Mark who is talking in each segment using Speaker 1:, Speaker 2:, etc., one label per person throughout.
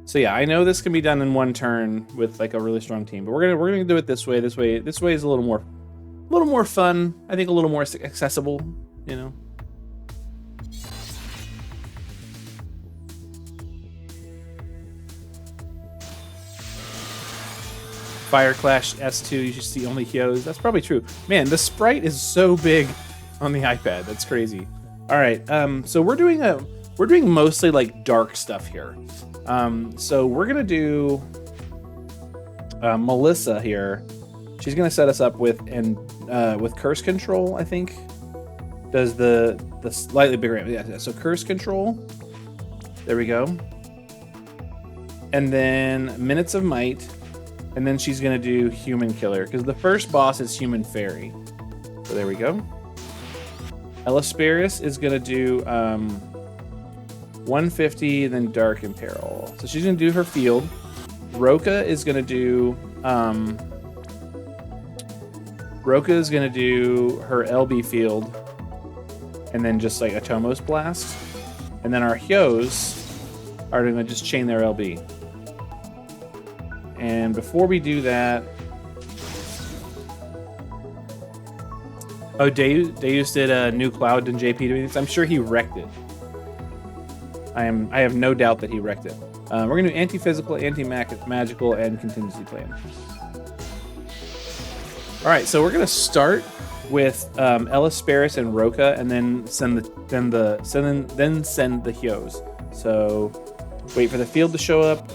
Speaker 1: So yeah, I know this can be done in one turn with like a really strong team, but we're gonna do it this way. This way is a little more fun. I think a little more accessible. You know. Fire Clash S2, you should see only Hyos. That's probably true. Man, the sprite is so big on the iPad. That's crazy. All right, so we're doing mostly like dark stuff here. So we're gonna do Melissa here. She's gonna set us up with curse control. I think does the slightly bigger. Yeah. So curse control. There we go. And then minutes of might. And then she's gonna do human killer because the first boss is human fairy. So there we go. Elisperis is gonna do 150, then dark imperil. So she's gonna do her field. Roka is gonna do her LB field, and then just like a Tomos blast. And then our Hyos are gonna just chain their LB. And before we do that, Deus did a new cloud in JP doing this. I'm sure he wrecked it. I have no doubt that he wrecked it. We're gonna do anti-physical, anti-magical, and contingency plan. All right, so we're gonna start with Elisperis and Roka, and then send the Hyos. So wait for the field to show up.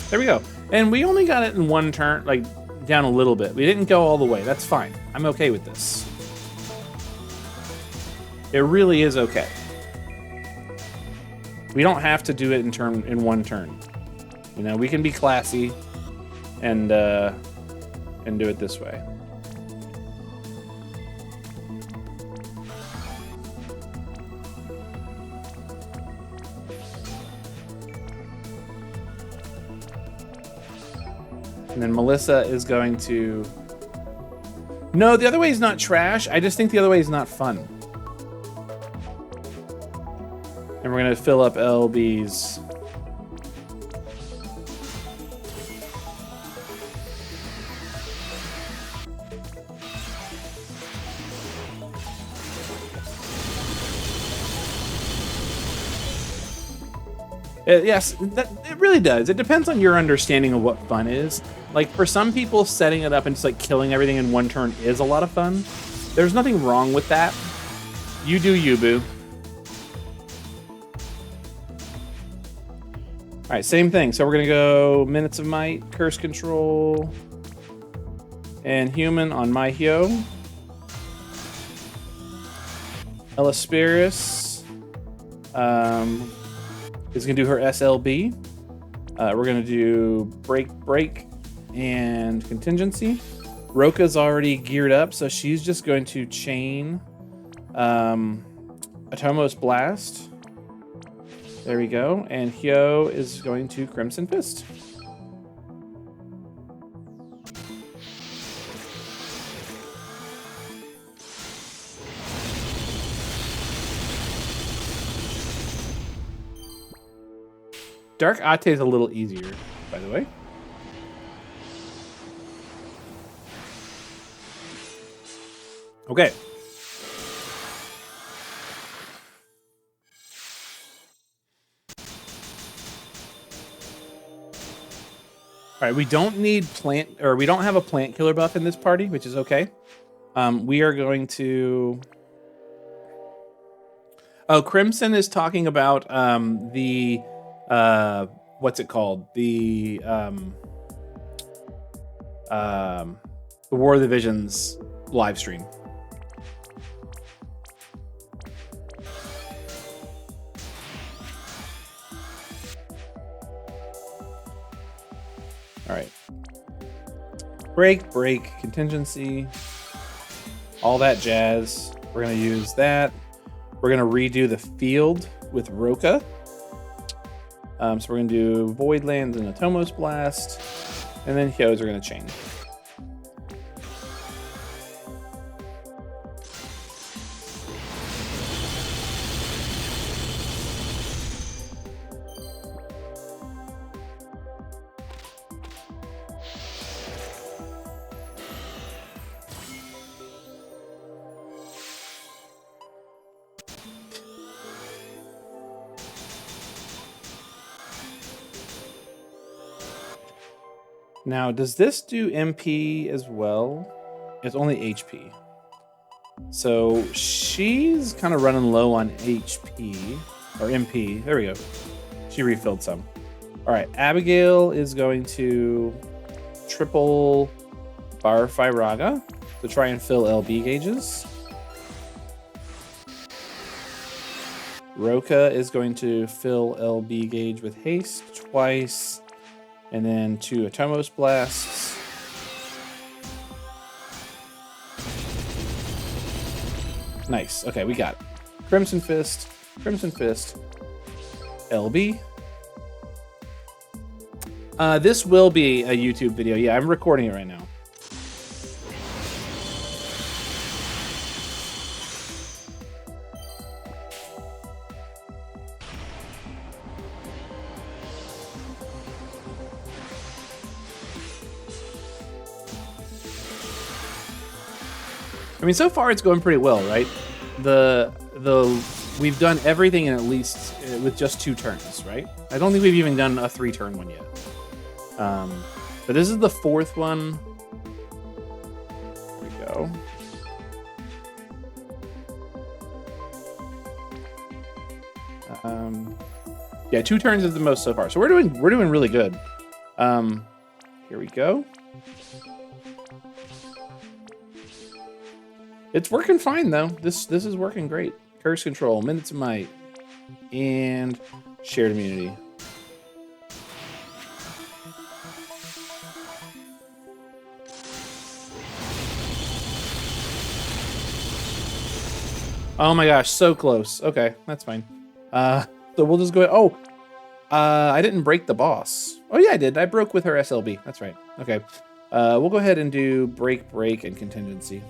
Speaker 1: There we go. And we only got it in one turn, like down a little bit. We didn't go all the way. That's fine. I'm okay with this. It really is okay. We don't have to do it in one turn. You know, we can be classy and do it this way. And then Melissa is going to... No, the other way is not trash. I just think the other way is not fun. And we're going to fill up LB's. Yes, it really does. It depends on your understanding of what fun is. Like, for some people, setting it up and just like killing everything in one turn is a lot of fun. There's nothing wrong with that. You do you, boo. All right, same thing. So we're gonna go minutes of might, curse control, and human on my Hyo. Elisperis is gonna do her SLB. We're gonna do break, and contingency. Roka's already geared up, so she's just going to chain Atomos Blast. There we go. And Hyo is going to Crimson Fist. Dark Ate is a little easier, by the way. Okay. All right, we don't need we don't have a plant killer buff in this party, which is okay. We are going to... Oh, Crimson is talking about the... what's it called? The War of the Visions live stream. All right. Break, contingency, all that jazz. We're gonna use that. We're gonna redo the field with Roka. So we're gonna do Void Lands and Atomos Blast, and then Hyos are gonna chain. Now, does this do MP as well? It's only HP. So she's kind of running low on HP or MP. There we go. She refilled some. All right, Abigail is going to triple Bar Firaga to try and fill LB gauges. Roka is going to fill LB gauge with haste twice, and then 2 Atomos blasts. Nice. Okay, we got it. Crimson Fist, LB. This will be a YouTube video. Yeah, I'm recording it right now. I mean, so far it's going pretty well, right? We've done everything in at least with just 2 turns, right? I don't think we've even done a 3-turn one yet. But this is the 4th one. Here we go. Yeah, 2 turns is the most so far. So we're doing really good. Here we go. It's working fine though. This is working great. Curse control, minutes of might, and shared immunity. Oh my gosh, so close. Okay, that's fine. So we'll just go. Oh, I didn't break the boss. Oh yeah, I did. I broke with her SLB. That's right. Okay, we'll go ahead and do break, and contingency.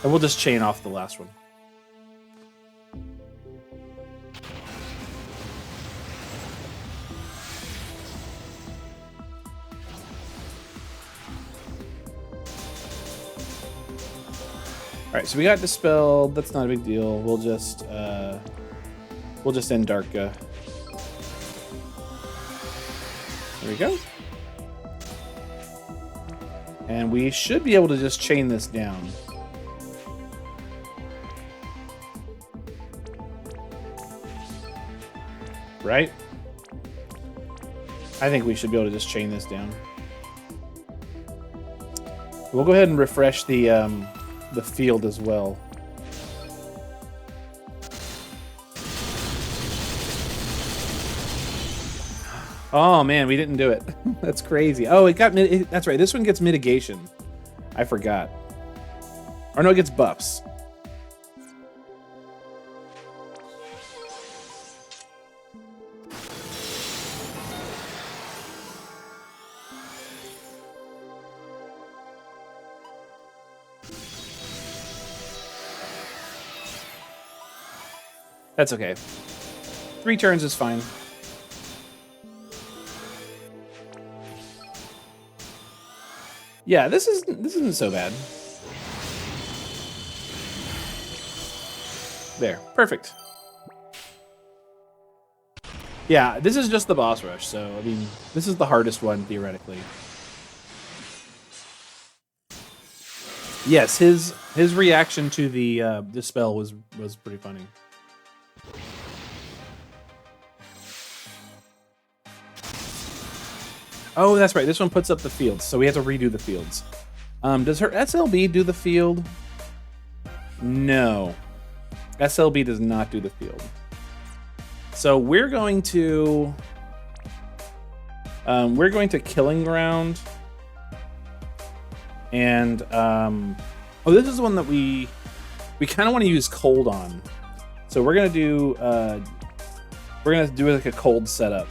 Speaker 1: And we'll just chain off the last one. All right, so we got dispelled. That's not a big deal. We'll just end Darka. There we go. And we should be able to just chain this down. Right? I think we should be able to just chain this down. We'll go ahead and refresh the field as well. Oh man, we didn't do it. That's crazy. Oh, it got that's right. This one gets mitigation. I forgot. Or no, it gets buffs. That's okay. 3 turns is fine. Yeah, this isn't so bad. There, perfect. Yeah, this is just the boss rush, so I mean, this is the hardest one theoretically. Yes, his reaction to the dispel was pretty funny. Oh, that's right. This one puts up the fields, so we have to redo the fields. Does her SLB do the field? No. SLB does not do the field. So we're going to Killing Ground. And oh, this is one that we kind of want to use cold on. So we're gonna do like a cold setup.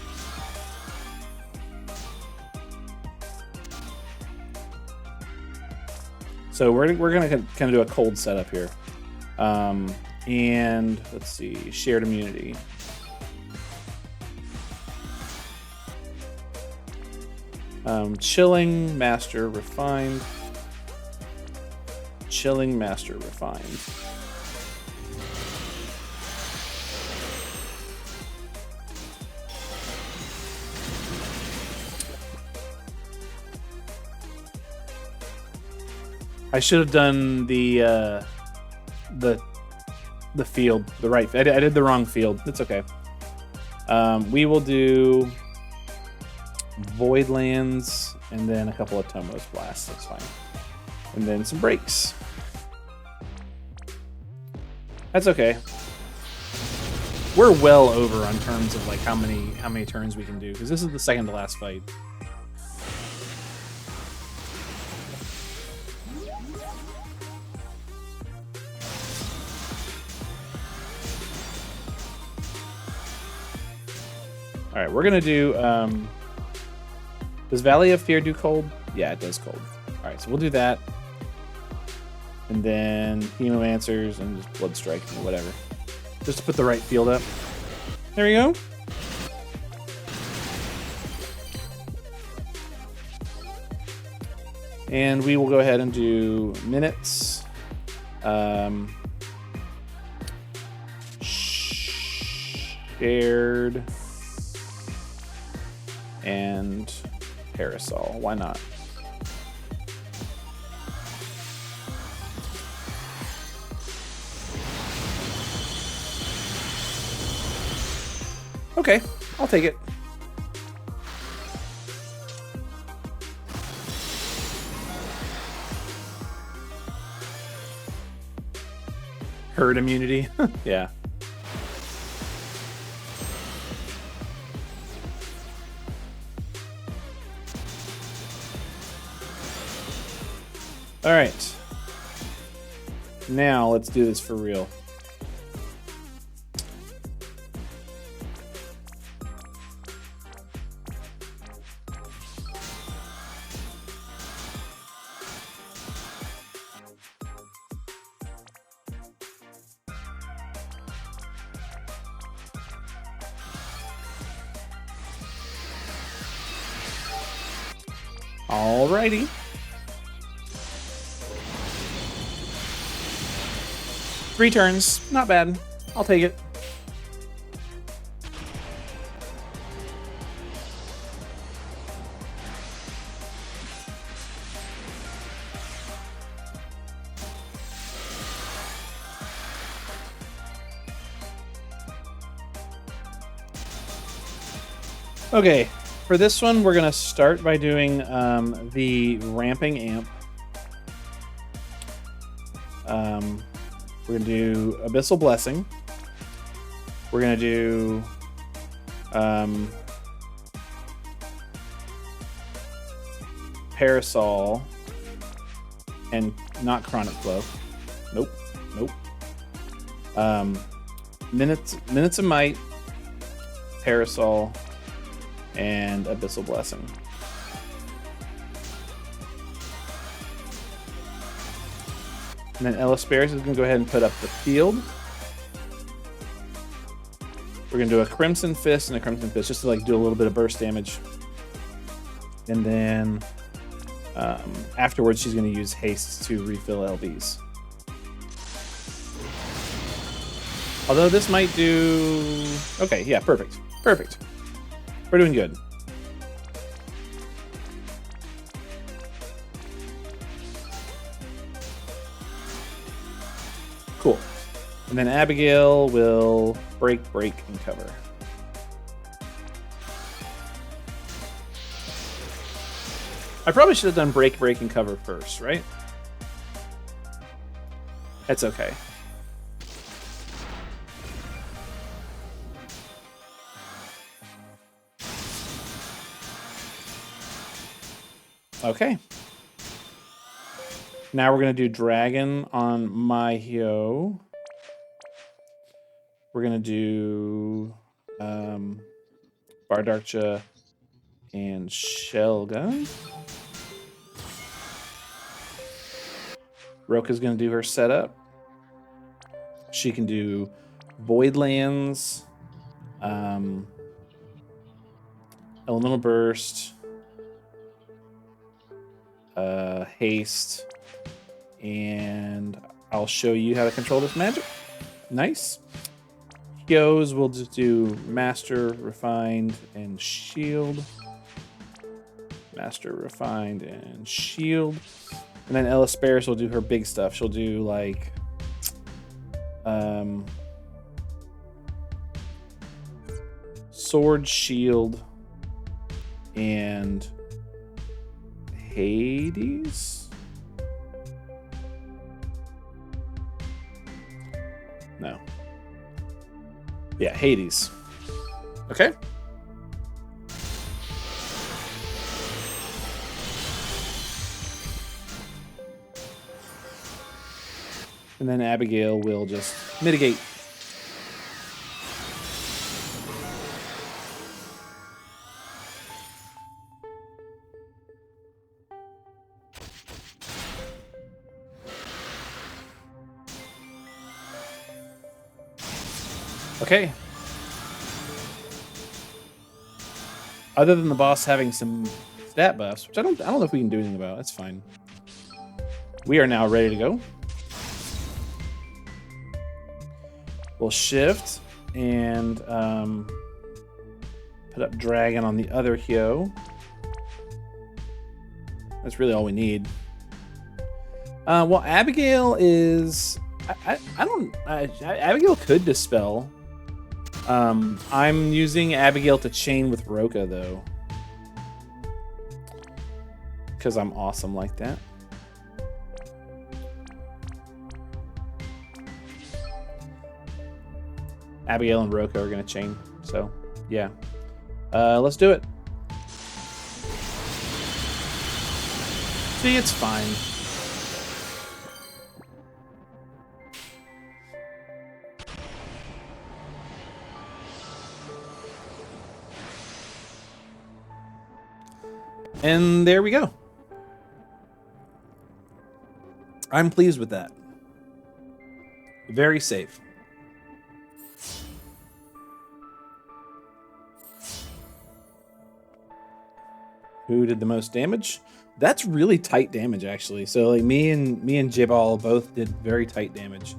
Speaker 1: So we're gonna kind of do a cold setup here, and let's see, shared immunity. Chilling, Master, Refined. Chilling, Master, Refined. I should have done the field, the right. I did the wrong field. It's okay. We will do Voidlands and then a couple of Tomos Blasts. That's fine. And then some breaks. That's okay. We're well over on terms of like how many turns we can do, because this is the second to last fight. All right, we're gonna do. Does Valley of Fear do cold? Yeah, it does cold. All right, so we'll do that, and then Hemomancers and just Blood Strike or whatever, just to put the right field up. There we go. And we will go ahead and do minutes. Shared and Parasol. Why not? Okay, I'll take it. Herd immunity. Yeah. All right. Now let's do this for real. Alrighty. Three turns, not bad. I'll take it. Okay, for this one, we're gonna start by doing the ramping amp. We're gonna do Abyssal Blessing. We're gonna do Parasol and not Chronic Flow. Nope, nope. Minutes of Might, Parasol, and Abyssal Blessing. And then Elisperis is going to go ahead and put up the field. We're going to do a Crimson Fist and a Crimson Fist just to like do a little bit of burst damage. And then afterwards, she's going to use Haste to refill LBs. Although this might do... Okay, yeah, perfect. Perfect. We're doing good. Cool. And then Abigail will break, and cover. I probably should have done break, and cover first, right? That's okay. Okay. Now we're going to do Dragon on Mahio. We're going to do Bardarcha and Shelga. Roka's going to do her setup. She can do Voidlands, Elemental Burst, Haste, and I'll show you how to control this magic. Nice. Hyos will just do Master, Refined, and Shield. Master, Refined, and Shield. And then Ellisparis will do her big stuff. She'll do like sword, shield, and Hades? No. Yeah, Hades. Okay. And then Abigail will just mitigate. Okay. Other than the boss having some stat buffs, which I don't know if we can do anything about. That's fine. We are now ready to go. We'll shift and put up Dragon on the other Hyo. That's really all we need. Well, Abigail is... Abigail could dispel. I'm using Abigail to chain with Roka, though. Because I'm awesome like that. Abigail and Roka are going to chain. So, yeah. Let's do it. See, it's fine. And there we go. I'm pleased with that. Very safe. Who did the most damage? That's really tight damage, actually. So like me and Jibal both did very tight damage.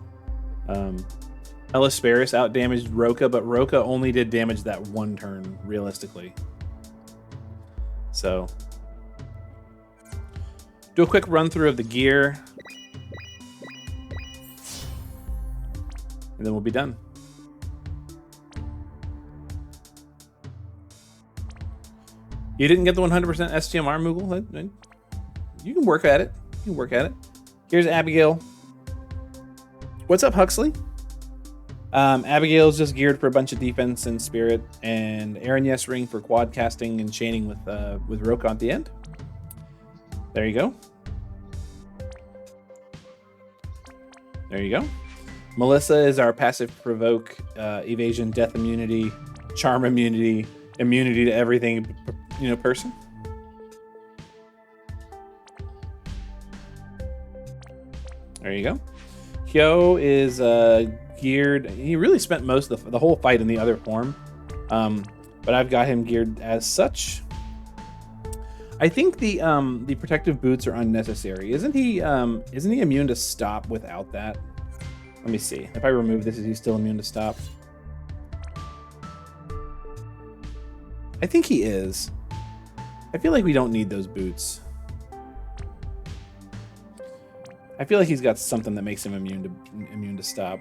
Speaker 1: Ellisparis out damaged Roka, but Roka only did damage that one turn, realistically. So do a quick run through of the gear, and then we'll be done. You didn't get the 100% STMR, Moogle? You can work at it. You can work at it. Here's Abigail. What's up, Huxley? Abigail's just geared for a bunch of defense and spirit, and Aaron Yes Ring for quad casting and chaining with Roka at the end. There you go. There you go. Melissa is our passive provoke, evasion, death immunity, charm immunity, immunity to everything, person. There you go. Hyo is geared. He really spent most of the whole fight in the other form, but I've got him geared as such. I think the protective boots are unnecessary. Isn't he immune to stop without that? Let me see. If I remove this, is he still immune to stop? I think he is. I feel like we don't need those boots. I feel like he's got something that makes him immune to stop.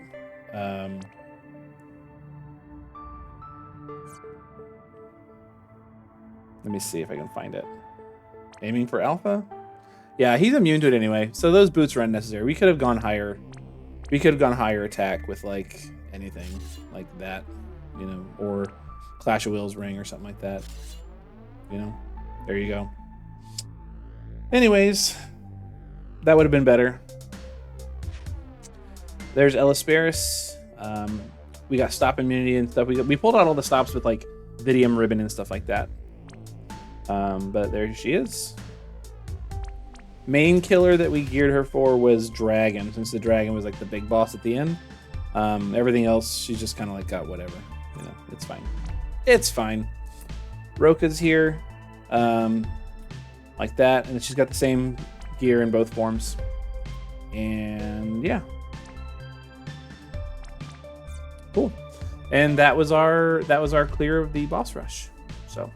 Speaker 1: Let me see if I can find it. Aiming for alpha? Yeah, he's immune to it anyway. So those boots are unnecessary. We could have gone higher. We could have gone higher attack with like anything like that, or Clash of Wills ring or something like that. There you go. Anyways, that would have been better. There's Ellisparis. We got stop immunity and stuff. We pulled out all the stops with like Vidium ribbon and stuff like that. But there she is. Main killer that we geared her for was Dragon, since the Dragon was like the big boss at the end. Everything else, she's just kind of like got whatever. It's fine. It's fine. Roka's here, like that, and she's got the same gear in both forms. And yeah, cool. And that was our clear of the boss rush. So